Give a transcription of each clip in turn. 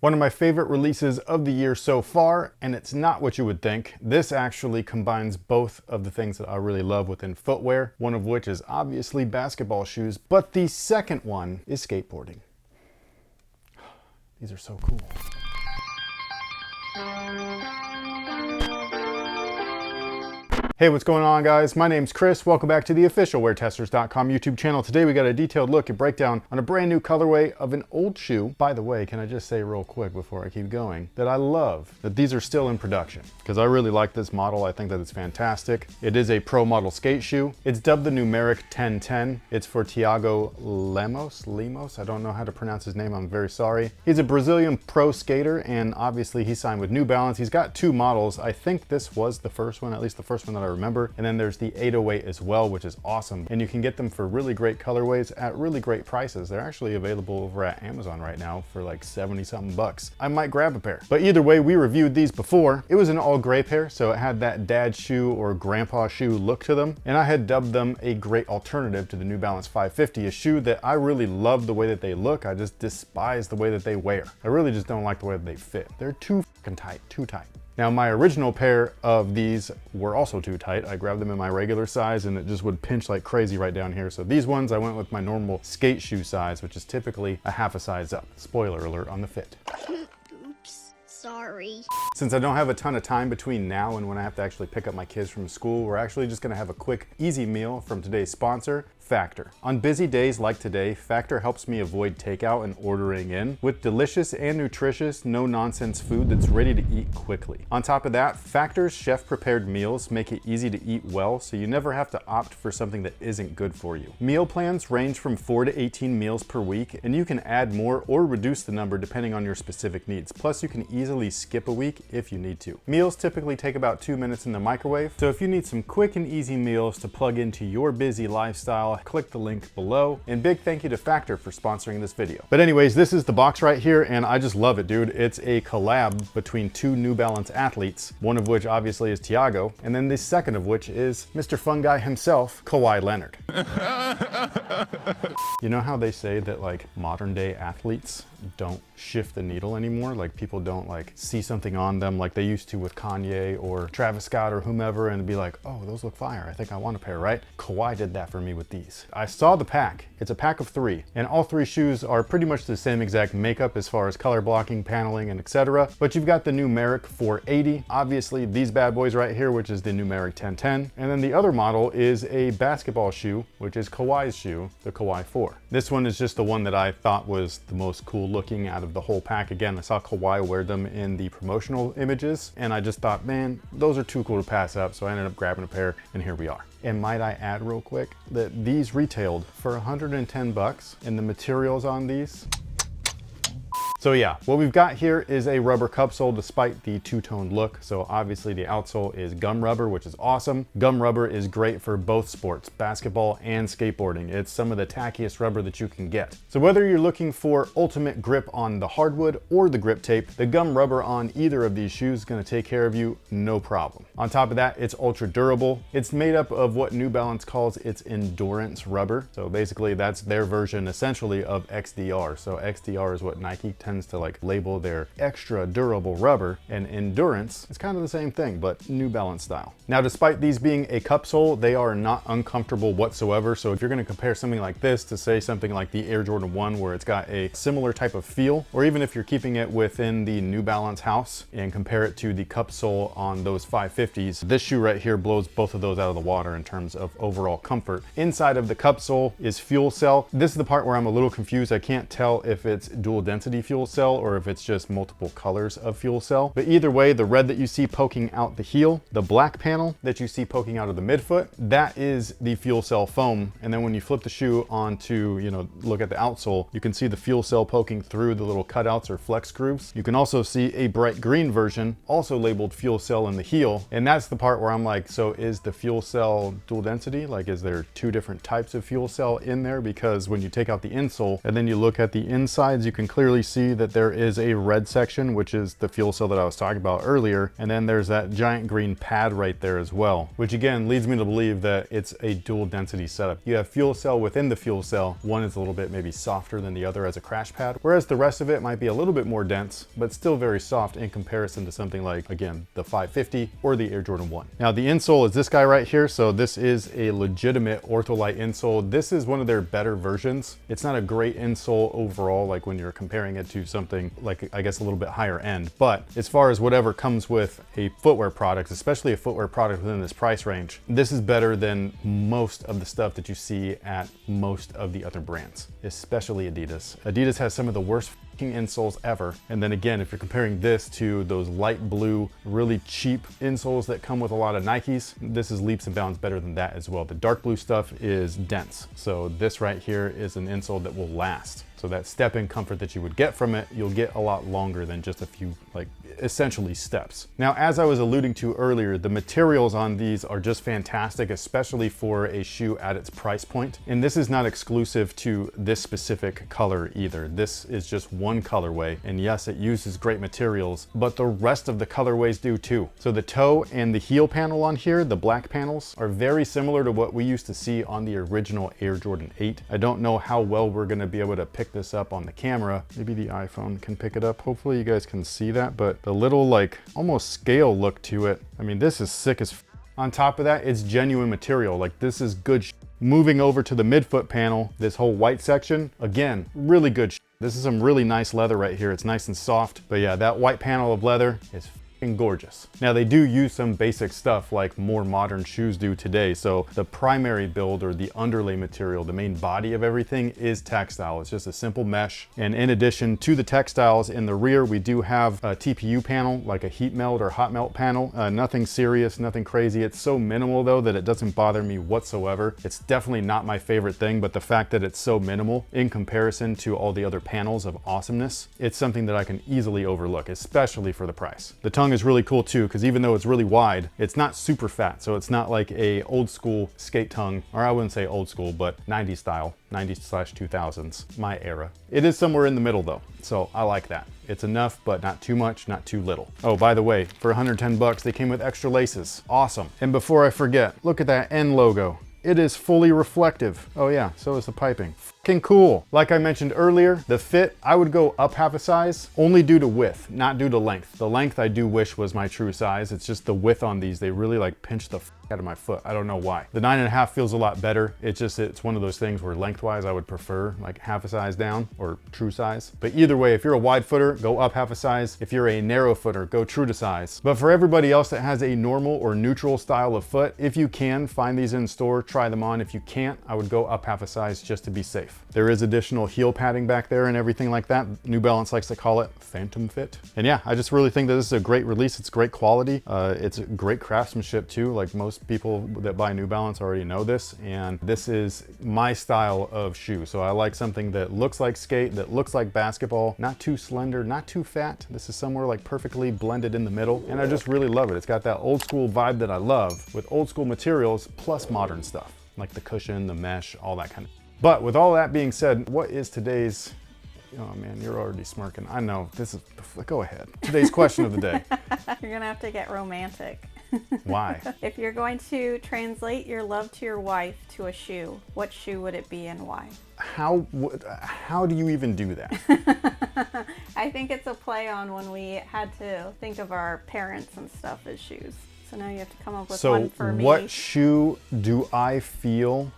One of my favorite releases of the year so far, and it's not what you would think. This actually combines both of the things that I really love within footwear, one of which is obviously basketball shoes, but the second one is skateboarding. These are so cool. Hey, what's going on, guys? My name's Chris. Welcome back to the official WearTesters.com YouTube channel. Today we got a detailed look and breakdown on a brand new colorway of an old shoe. By the way, can I just say real quick before I keep going that I love that these are still in production because I really like this model. I think that it's fantastic. It is a pro model skate shoe. It's dubbed the numeric 1010. It's for Thiago Lemos. I don't know how to pronounce his name. I'm very sorry. He's a Brazilian pro skater, and obviously he signed with New Balance. He's got two models. I think this was the first one, at least the first one that I remember. And then there's the 808 as well, which is awesome. And you can get them for really great colorways at really great prices. They're actually available over at Amazon right now for like 70 something bucks. I might grab a pair. But either way, we reviewed these before. It was an all gray pair, so it had that dad shoe or grandpa shoe look to them. And I had dubbed them a great alternative to the New Balance 550, a shoe that I really love the way that they look. I just despise the way that they wear. I really just don't like the way that they fit. They're too fucking tight, too tight. Now, my original pair of these were also too tight. I grabbed them in my regular size and it just would pinch like crazy right down here. So these ones, I went with my normal skate shoe size, which is typically a half a size up. Spoiler alert on the fit. Oops, sorry. Since I don't have a ton of time between now and when I have to actually pick up my kids from school, we're actually just gonna have a quick, easy meal from today's sponsor, Factor. On busy days like today, Factor helps me avoid takeout and ordering in with delicious and nutritious, no-nonsense food that's ready to eat quickly. On top of that, Factor's chef-prepared meals make it easy to eat well, so you never have to opt for something that isn't good for you. Meal plans range from 4 to 18 meals per week, and you can add more or reduce the number depending on your specific needs. Plus, you can easily skip a week if you need to. Meals typically take about 2 minutes in the microwave, so if you need some quick and easy meals to plug into your busy lifestyle, click the link below. And big thank you to Factor for sponsoring this video. But anyways, this is the box right here, and I just love it, dude. It's a collab between two New Balance athletes, one of which obviously is Thiago, and then the second of which is Mr. Fun Guy himself, Kawhi Leonard. You know how they say that like modern day athletes don't shift the needle anymore? Like people don't like see something on them like they used to with Kanye or Travis Scott or whomever and be like, oh, those look fire. I think I want a pair, right? Kawhi did that for me with these. I saw the pack. It's a pack of 3, and all 3 shoes are pretty much the same exact makeup as far as color blocking, paneling, and etc. But you've got the numeric 480, obviously these bad boys right here, which is the numeric 1010, and then the other model is a basketball shoe, which is Kawhi's shoe, the Kawhi 4. This one is just the one that I thought was the most cool looking out of the whole pack. Again, I saw Kawhi wear them in the promotional images, and I just thought, man, those are too cool to pass up, so I ended up grabbing a pair, and here we are. And might I add real quick that these retailed for 110 bucks, and the materials on these. So yeah, what we've got here is a rubber cupsole despite the two-tone look. So obviously the outsole is gum rubber, which is awesome. Gum rubber is great for both sports, basketball and skateboarding. It's some of the tackiest rubber that you can get. So whether you're looking for ultimate grip on the hardwood or the grip tape, the gum rubber on either of these shoes is gonna take care of you, no problem. On top of that, it's ultra durable. It's made up of what New Balance calls its endurance rubber. So basically that's their version essentially of XDR. So XDR is what Nike tends to like label their extra durable rubber, and endurance is kind of the same thing, but New Balance style. Now, despite these being a cupsole, they are not uncomfortable whatsoever. So if you're gonna compare something like this to say something like the Air Jordan 1, where it's got a similar type of feel, or even if you're keeping it within the New Balance house and compare it to the cupsole on those 550s, this shoe right here blows both of those out of the water in terms of overall comfort. Inside of the cupsole is fuel cell. This is the part where I'm a little confused. I can't tell if it's dual density fuel cell or if it's just multiple colors of fuel cell. But either way, the red that you see poking out the heel, the black panel that you see poking out of the midfoot, that is the fuel cell foam. And then when you flip the shoe onto, look at the outsole, you can see the fuel cell poking through the little cutouts or flex grooves. You can also see a bright green version, also labeled fuel cell in the heel. And that's the part where I'm like, so is the fuel cell dual density? Like, is there 2 different types of fuel cell in there? Because when you take out the insole and then you look at the insides, you can clearly see see that there is a red section, which is the fuel cell that I was talking about earlier. And then there's that giant green pad right there as well, which again leads me to believe that it's a dual density setup. You have fuel cell within the fuel cell. One is a little bit maybe softer than the other as a crash pad, whereas the rest of it might be a little bit more dense, but still very soft in comparison to something like, again, the 550 or the Air Jordan 1. Now the insole is this guy right here. So this is a legitimate Ortholite insole. This is one of their better versions. It's not a great insole overall, like when you're comparing it to something like, I guess, a little bit higher end, but as far as whatever comes with a footwear product, especially a footwear product within this price range, this is better than most of the stuff that you see at most of the other brands, especially Adidas. Adidas has some of the worst insoles ever. And then again, if you're comparing this to those light blue, really cheap insoles that come with a lot of Nikes, this is leaps and bounds better than that as well. The dark blue stuff is dense. So this right here is an insole that will last. So that step-in comfort that you would get from it, you'll get a lot longer than just a few, like, essentially steps. Now, as I was alluding to earlier, the materials on these are just fantastic, especially for a shoe at its price point. And this is not exclusive to this specific color either. This is just one colorway. And yes, it uses great materials, but the rest of the colorways do too. So the toe and the heel panel on here, the black panels, are very similar to what we used to see on the original Air Jordan 8. I don't know how well we're gonna be able to pick this up on the camera. Maybe the iPhone can pick it up. Hopefully you guys can see that, but the little like almost scale look to it. I mean, this is sick as f. On top of that, it's genuine material. Like this is good sh. Moving over to the midfoot panel, this whole white section, again, really good sh. This is some really nice leather right here. It's nice and soft, but yeah, that white panel of leather is gorgeous. Now they do use some basic stuff like more modern shoes do today. So the primary build or the underlay material, the main body of everything is textile. It's just a simple mesh. And in addition to the textiles in the rear, we do have a TPU panel, like a heat melt or hot melt panel. Nothing serious, nothing crazy. It's so minimal though that it doesn't bother me whatsoever. It's definitely not my favorite thing, but the fact that it's so minimal in comparison to all the other panels of awesomeness, it's something that I can easily overlook, especially for the price. The tongue is really cool too, because even though it's really wide, it's not super fat. So it's not like a old school skate tongue, or I wouldn't say old school, but 90s style, 90s/2000s, my era. It is somewhere in the middle though. So I like that. It's enough, but not too much, not too little. Oh, by the way, for 110 bucks, they came with extra laces. Awesome. And before I forget, look at that N logo. It is fully reflective. Oh yeah, so is the piping. Fucking cool. Like I mentioned earlier, the fit, I would go up half a size, only due to width, not due to length. The length I do wish was my true size. It's just the width on these, they really like pinch the out of my foot. I don't know why. The 9.5 feels a lot better. It's one of those things where lengthwise I would prefer like half a size down or true size. But either way, if you're a wide footer, go up half a size. If you're a narrow footer, go true to size. But for everybody else that has a normal or neutral style of foot, if you can find these in store, try them on. If you can't, I would go up half a size just to be safe. There is additional heel padding back there and everything like that. New Balance likes to call it Phantom Fit. And yeah, I just really think that this is a great release. It's great quality. It's great craftsmanship too. Like most people that buy New Balance already know this, and this is my style of shoe. So I like something that looks like skate, that looks like basketball, not too slender, not too fat. This is somewhere like perfectly blended in the middle, and I just really love it. It's got that old school vibe that I love with old school materials plus modern stuff, like the cushion, the mesh, all that kind of. But with all that being said, what is today's, oh man, you're already smirking. I know, this is, go ahead. Today's question of the day. You're gonna have to get romantic. Why? If you're going to translate your love to your wife to a shoe, what shoe would it be and why? How do you even do that? I think it's a play on when we had to think of our parents and stuff as shoes. So now you have to come up with one for me. So what shoe do I feel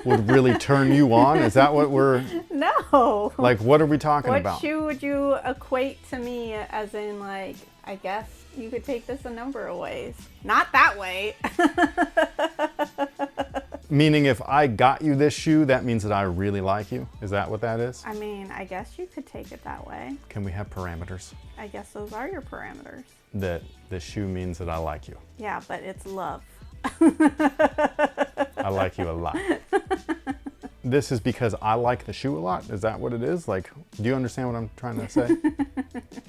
would really turn you on? Is that what we're... No. Like, what are we talking about? What shoe would you equate to me as in, like, I guess you could take this a number of ways. Not that way. Meaning if I got you this shoe, that means that I really like you? Is that what that is? I mean, I guess you could take it that way. Can we have parameters? I guess those are your parameters. That the shoe means that I like you. Yeah, but it's love. I like you a lot. This is because I like the shoe a lot? Is that what it is? Like, do you understand what I'm trying to say?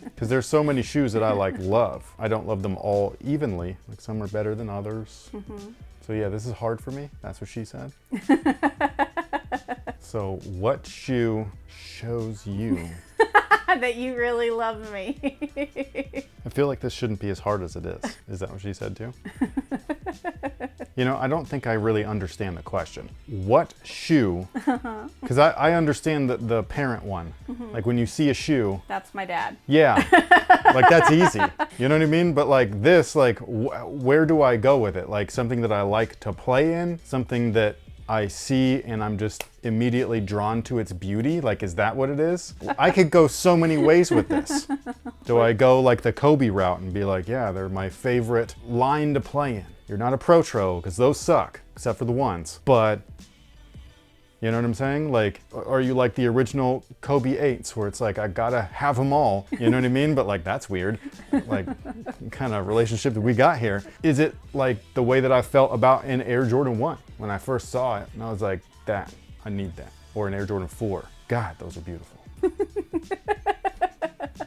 Because there's so many shoes that I like love. I don't love them all evenly. Like some are better than others. Mm-hmm. So yeah, this is hard for me. That's what she said. So what shoe shows you that you really love me. I feel like this shouldn't be as hard as it is. Is that what she said too? You know, I don't think I really understand the question. What shoe? Because I understand the parent one. Like when you see a shoe. That's my dad. Yeah, like that's easy. You know what I mean? But like this, like where do I go with it? Like something that I like to play in, something that I see and I'm just immediately drawn to its beauty. Like, is that what it is? I could go so many ways with this. Do I go like the Kobe route and be like, yeah, they're my favorite line to play in? You're not a pro tro because those suck, except for the ones. But you know what I'm saying? Like, are you like the original Kobe 8s where it's like, I gotta have them all, you know what I mean? But like, that's weird. Like, kind of relationship that we got here. Is it like the way that I felt about an Air Jordan 1 when I first saw it? And I was like, that, I need that. Or an Air Jordan 4. God, those are beautiful.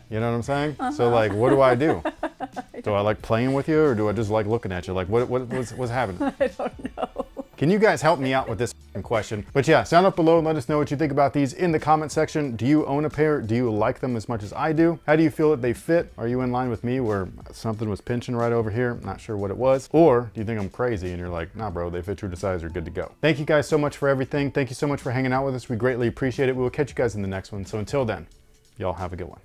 You know what I'm saying? So like, what do I do? Do I like playing with you or do I just like looking at you? Like, what's happening? I don't know. Can you guys help me out with this question? But yeah, sound up below and let us know what you think about these in the comment section. Do you own a pair? Do you like them as much as I do? How do you feel that they fit? Are you in line with me where something was pinching right over here? Not sure what it was. Or do you think I'm crazy and you're like, nah bro, they fit true to size, you're good to go. Thank you guys so much for everything. Thank you so much for hanging out with us. We greatly appreciate it. We will catch you guys in the next one. So until then, y'all have a good one.